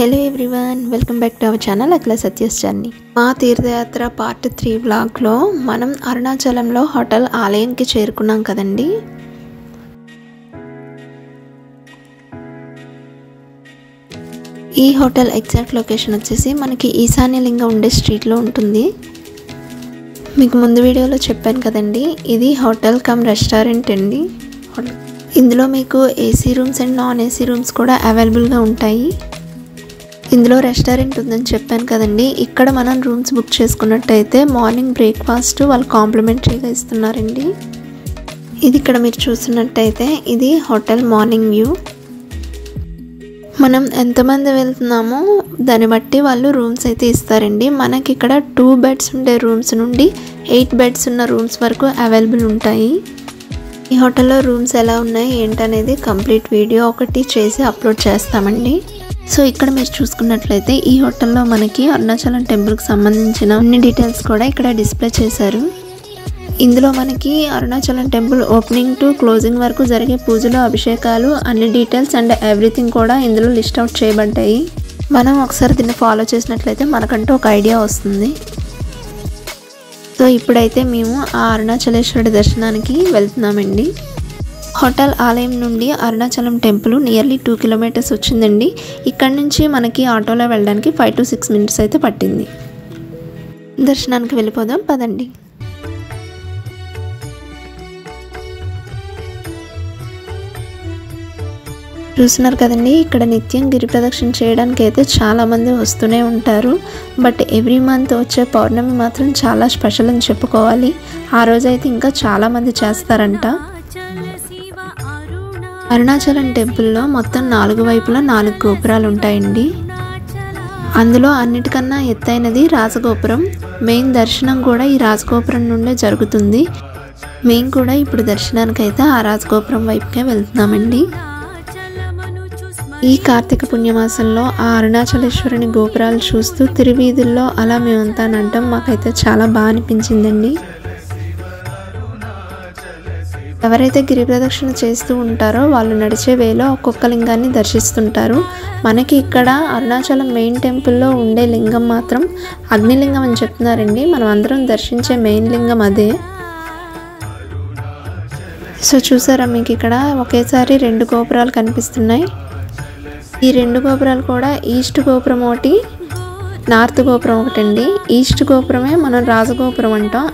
Hello everyone, welcome back to our channel Akhila Satya's journey. మా తీర్థయాత్ర part 3 వ్లాగ్లో మనం అరుణాచలంలో హోటల్ ఆలయంకి చేరుకున్నాం కదండి. ఈ హోటల్ ఎగ్జాక్ట్ లొకేషన్ వచ్చేసి మనకి ఈశాన్యలింగం ఉండే స్ట్రీట్లో ఉంటుంది. మీకు ముందు వీడియోలో చెప్పాను కదండి, ఇది హోటల్ కమ్ రెస్టారెంట్ అండి. ఇందులో మీకు AC rooms and non AC rooms కూడా అవైలబుల్గా ఉంటాయి. ఇందులో రెస్టారెంట్ ఉందని చెప్పాను కదండి. ఇక్కడ మనం రూమ్స్ బుక్ చేసుకున్నట్టయితే మార్నింగ్ బ్రేక్ఫాస్ట్ వాళ్ళు కాంప్లిమెంటరీగా ఇస్తున్నారండి. ఇది ఇక్కడ మీరు చూస్తున్నట్టయితే ఇది హోటల్ మార్నింగ్ వ్యూ. మనం ఎంతమంది వెళ్తున్నామో దాన్ని బట్టి వాళ్ళు రూమ్స్ అయితే ఇస్తారండి. మనకి ఇక్కడ 2 బెడ్స్ ఉండే రూమ్స్ నుండి 8 బెడ్స్ ఉన్న రూమ్స్ వరకు అవైలబుల్ ఉంటాయి. ఈ హోటల్లో రూమ్స్ ఎలా ఉన్నాయి ఏంటనేది కంప్లీట్ వీడియో ఒకటి చేసి అప్లోడ్ చేస్తామండి. సో ఇక్కడ మీరు చూసుకున్నట్లయితే ఈ హోటల్లో మనకి అరుణాచలం టెంపుల్కి సంబంధించిన అన్ని డీటెయిల్స్ కూడా ఇక్కడ డిస్ప్లే చేశారు. ఇందులో మనకి Arunachalam temple opening to closing వరకు జరిగే పూజలు, అభిషేకాలు, అన్ని డీటెయిల్స్ అండ్ ఎవ్రీథింగ్ కూడా ఇందులో లిస్ట్ అవుట్ చేయబడ్డాయి. మనం ఒకసారి దీన్ని ఫాలో చేసినట్లయితే మనకంటూ ఒక ఐడియా వస్తుంది. సో ఇప్పుడైతే మేము ఆ అరుణాచలేశ్వరుడి దర్శనానికి వెళ్తున్నామండి. హోటల్ ఆలయం నుండి అరుణాచలం టెంపుల్ నియర్లీ 2 కిలోమీటర్స్ వచ్చిందండి. ఇక్కడ నుంచి మనకి ఆటోలో వెళ్ళడానికి 5 to 6 minutes అయితే పట్టింది. దర్శనానికి వెళ్ళిపోదాం పదండి. చూస్తున్నారు కదండి, ఇక్కడ నిత్యం గిరి ప్రదక్షిణ చేయడానికి అయితే చాలామంది వస్తూనే ఉంటారు. బట్ ఎవ్రీ మంత్ వచ్చే పౌర్ణమి మాత్రం చాలా స్పెషల్ అని చెప్పుకోవాలి. ఆ రోజైతే ఇంకా చాలామంది చేస్తారంట. అరుణాచలం టెంపుల్లో మొత్తం 4 వైపులా 4 గోపురాలు ఉంటాయండి. అందులో అన్నిటికన్నా ఎత్తైనది రాజగోపురం. మెయిన్ దర్శనం కూడా ఈ రాజగోపురం నుండే జరుగుతుంది. మేము కూడా ఇప్పుడు దర్శనానికైతే ఆ రాజగోపురం వైపుకే వెళ్తున్నామండి. ఈ కార్తీక పుణ్యమాసంలో ఆ అరుణాచలేశ్వరుని గోపురాలు చూస్తూ తిరువీధుల్లో అలా మేమంతా నడడం మాకైతే చాలా బాగా అనిపించిందండి. ఎవరైతే గిరి ప్రదక్షిణ చేస్తూ ఉంటారో వాళ్ళు నడిచే వేలో ఒక్కొక్క లింగాన్ని దర్శిస్తుంటారు. మనకి ఇక్కడ అరుణాచలం మెయిన్ టెంపుల్లో ఉండే లింగం మాత్రం అగ్నిలింగం అని చెప్తున్నారండి. మనం అందరం దర్శించే మెయిన్ లింగం అదే. సో చూసారా, మీకు ఇక్కడ ఒకేసారి 2 గోపురాలు కనిపిస్తున్నాయి. ఈ 2 గోపురాలు కూడా ఈస్ట్ గోపురం ఒకటి, నార్త్ గోపురం ఒకటండి. ఈస్ట్ గోపురమే మనం రాజగోపురం అంటాం.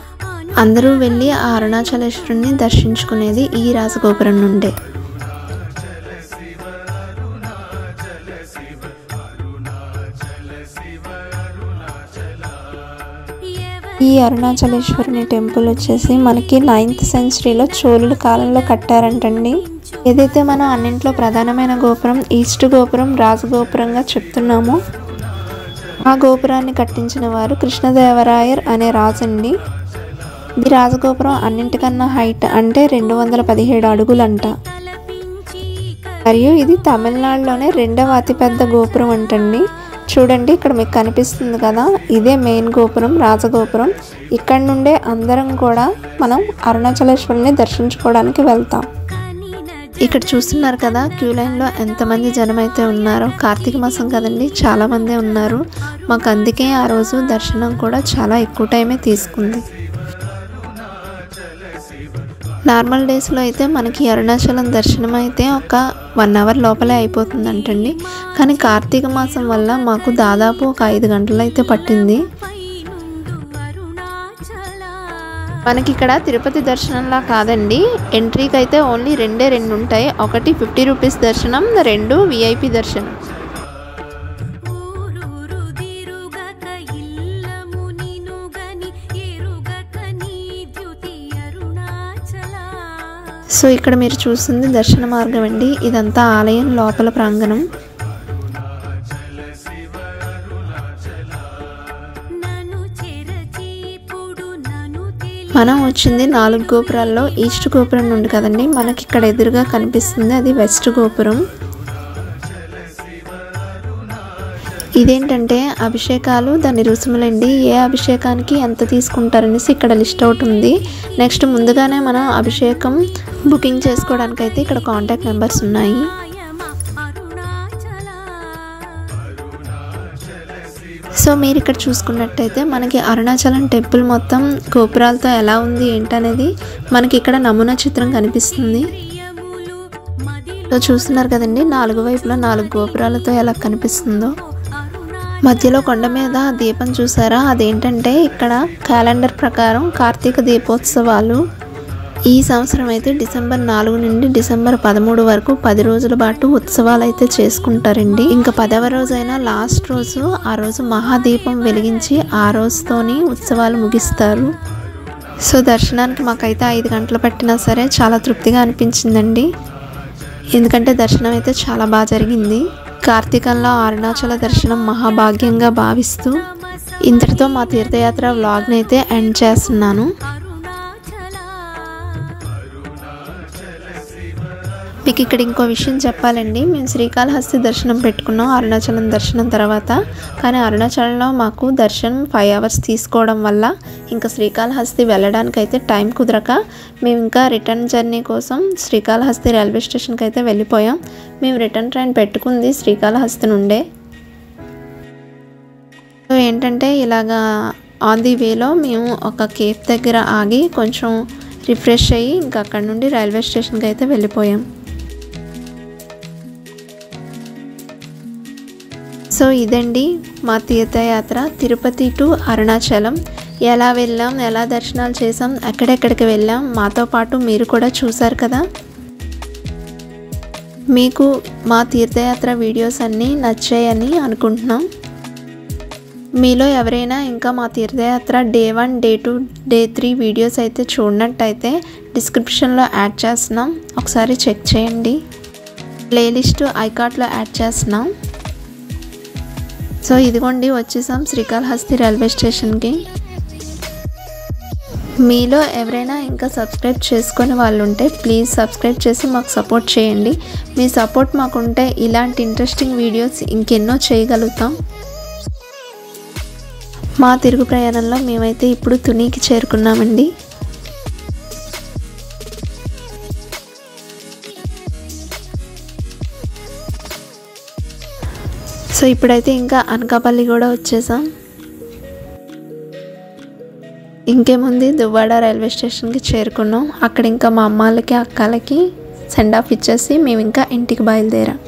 అందరూ వెళ్ళి ఆ అరుణాచలేశ్వరుని దర్శించుకునేది ఈ రాజగోపురం నుండే. ఈ అరుణాచలేశ్వరుని టెంపుల్ వచ్చేసి మనకి 9th centuryలో చోళుల కాలంలో కట్టారంటండి. ఏదైతే మనం అన్నింట్లో ప్రధానమైన గోపురం ఈస్ట్ గోపురం రాజగోపురంగా చెప్తున్నామో ఆ గోపురాన్ని కట్టించిన వారు కృష్ణదేవరాయర్ అనే రాజండి. ఈ రాజగోపురం అన్నింటికన్నా హైట్ అంటే 217 అడుగులంట. మరియు ఇది తమిళనాడులోనే 2వ అతిపెద్ద గోపురం అంటండి. చూడండి, ఇక్కడ మీకు కనిపిస్తుంది కదా, ఇదే మెయిన్ గోపురం రాజగోపురం. ఇక్కడ నుండే అందరం కూడా మనం అరుణాచలేశ్వరుని దర్శించుకోవడానికి వెళ్తాం. ఇక్కడ చూస్తున్నారు కదా, క్యూ లైన్లో ఎంతమంది జనం అయితే ఉన్నారో. కార్తీక మాసం కదండి, చాలామందే ఉన్నారు. మాకు అందుకే ఆ రోజు దర్శనం కూడా చాలా ఎక్కువ టైమే తీసుకుంది. నార్మల్ డేస్లో అయితే మనకి అరుణాచలం దర్శనం అయితే ఒక 1 hour లోపలే అయిపోతుందంటండి. కానీ కార్తీక మాసం వల్ల మాకు దాదాపు ఒక 5 గంటలు అయితే పట్టింది. మనకి ఇక్కడ తిరుపతి దర్శనంలా కాదండి. ఎంట్రీకి అయితే ఓన్లీ 2 ఉంటాయి. ఒకటి 50 రూపీస్ దర్శనం, 2 VIP దర్శనం. సో ఇక్కడ మీరు చూస్తుంది దర్శన మార్గం అండి. ఇదంతా ఆలయం లోపల ప్రాంగణం. మనం వచ్చింది 4 గోపురాల్లో ఈస్ట్ గోపురం నుండి కదండి. మనకి ఇక్కడ ఎదురుగా కనిపిస్తుంది అది వెస్ట్ గోపురం. ఇదేంటంటే అభిషేకాలు, దాని రుసుములండి. ఏ అభిషేకానికి ఎంత తీసుకుంటారనేసి ఇక్కడ లిస్ట్ అవుట్ ఉంది. నెక్స్ట్ ముందుగానే మనం అభిషేకం బుకింగ్ చేసుకోవడానికి అయితే ఇక్కడ కాంటాక్ట్ నెంబర్స్ ఉన్నాయి. సో మీరు ఇక్కడ చూసుకున్నట్టయితే మనకి అరుణాచలం టెంపుల్ మొత్తం గోపురాలతో ఎలా ఉంది ఏంటనేది మనకి ఇక్కడ నమూనా చిత్రం కనిపిస్తుంది. సో చూస్తున్నారు కదండి, 4 వైపులా 4 గోపురాలతో ఎలా కనిపిస్తుందో. మధ్యలో కొండ మీద దీపం చూసారా, అదేంటంటే ఇక్కడ క్యాలెండర్ ప్రకారం కార్తీక దీపోత్సవాలు. ఈ సంవత్సరం అయితే డిసెంబర్ 4 నుండి డిసెంబర్ 13 వరకు 10 రోజుల పాటు ఉత్సవాలు అయితే చేసుకుంటారండి. ఇంకా 10వ రోజైనా లాస్ట్ రోజు, ఆ రోజు మహాదీపం వెలిగించి ఆ రోజుతోని ఉత్సవాలు ముగిస్తారు. సో దర్శనానికి మాకైతే 5 గంటలు పట్టినా సరే చాలా తృప్తిగా అనిపించిందండి. ఎందుకంటే దర్శనం అయితే చాలా బాగా జరిగింది. కార్తీకంలో అరుణాచల దర్శనం మహాభాగ్యంగా భావిస్తూ ఇంతటితో మా తీర్థయాత్ర వ్లాగ్ని అయితే ఎండ్ చేస్తున్నాను. మీకు ఇక్కడ ఇంకో విషయం చెప్పాలండి, మేము శ్రీకాళహస్తి దర్శనం పెట్టుకున్నాం అరుణాచలం దర్శనం తర్వాత. కానీ అరుణాచలంలో మాకు దర్శనం 5 hours తీసుకోవడం వల్ల ఇంకా శ్రీకాళహస్తి వెళ్ళడానికి అయితే టైం కుదరక మేము ఇంకా రిటర్న్ జర్నీ కోసం శ్రీకాళహస్తి రైల్వే స్టేషన్కి అయితే వెళ్ళిపోయాం. మేము రిటర్న్ ట్రైన్ పెట్టుకుంది శ్రీకాళహస్తి నుండే. సో ఏంటంటే ఇలాగా ఆన్ ది వేలో మేము ఒక కేఫ్ దగ్గర ఆగి కొంచెం రిఫ్రెష్ అయ్యి ఇంకా అక్కడ నుండి రైల్వే స్టేషన్కి అయితే వెళ్ళిపోయాం. సో ఇదండి మా తీర్థయాత్ర తిరుపతి టు అరుణాచలం. ఎలా వెళ్ళాం, ఎలా దర్శనాలు చేసాం, ఎక్కడెక్కడికి వెళ్ళాం, మాతో పాటు మీరు కూడా చూసారు కదా. మీకు మా తీర్థయాత్ర వీడియోస్ అన్నీ నచ్చాయని అనుకుంటున్నాం. మీలో ఎవరైనా ఇంకా మా తీర్థయాత్ర డే 1, డే 2, డే 3 వీడియోస్ అయితే చూడనట్టయితే డిస్క్రిప్షన్లో యాడ్ చేస్తున్నాం, ఒకసారి చెక్ చేయండి. ప్లేలిస్ట్ ఐకార్ట్లో యాడ్ చేస్తున్నాం. సో ఇదిగోండి వచ్చేసాం శ్రీకాళహస్తి రైల్వే స్టేషన్కి. మీలో ఎవరైనా ఇంకా సబ్స్క్రైబ్ చేసుకొని వాళ్ళు ఉంటే ప్లీజ్ సబ్స్క్రైబ్ చేసి మాకు సపోర్ట్ చేయండి. మీ సపోర్ట్ మాకుంటే ఇలాంటి ఇంట్రెస్టింగ్ వీడియోస్ ఇంకెన్నో చేయగలుగుతాం. మా తిరుగు ప్రయాణంలో మేమైతే ఇప్పుడు తునికి చేరుకున్నామండి. సో ఇప్పుడైతే ఇంకా అనకాపల్లి కూడా వచ్చేసాం. ఇంకేముంది, దువ్వాడ రైల్వే స్టేషన్కి చేరుకున్నాం. అక్కడ ఇంకా మా అమ్మాళ్ళకి అక్కలకి సెండ్ ఆఫ్ ఇచ్చేసి మేము ఇంకా ఇంటికి బయలుదేరాం.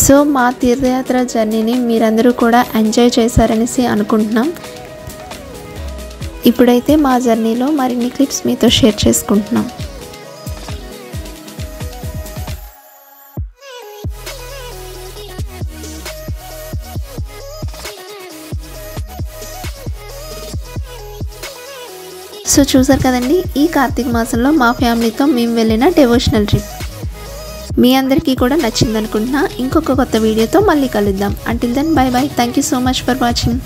సో మా తీర్థయాత్ర జర్నీని మీరందరూ కూడా ఎంజాయ్ చేశారనేసి అనుకుంటున్నాం. ఇప్పుడైతే మా జర్నీలో మరిన్ని క్లిప్స్ మీతో షేర్ చేసుకుంటున్నాం. సో చూసారు కదండి, ఈ కార్తీక మాసంలో మా ఫ్యామిలీతో మేము వెళ్ళిన డివోషనల్ ట్రిప్ మీ అందరికీ కూడా నచ్చింది అనుకుంటున్నా. ఇంకొక కొత్త వీడియోతో మళ్ళీ కలుద్దాం. Until then bye bye. Thank you so much for watching.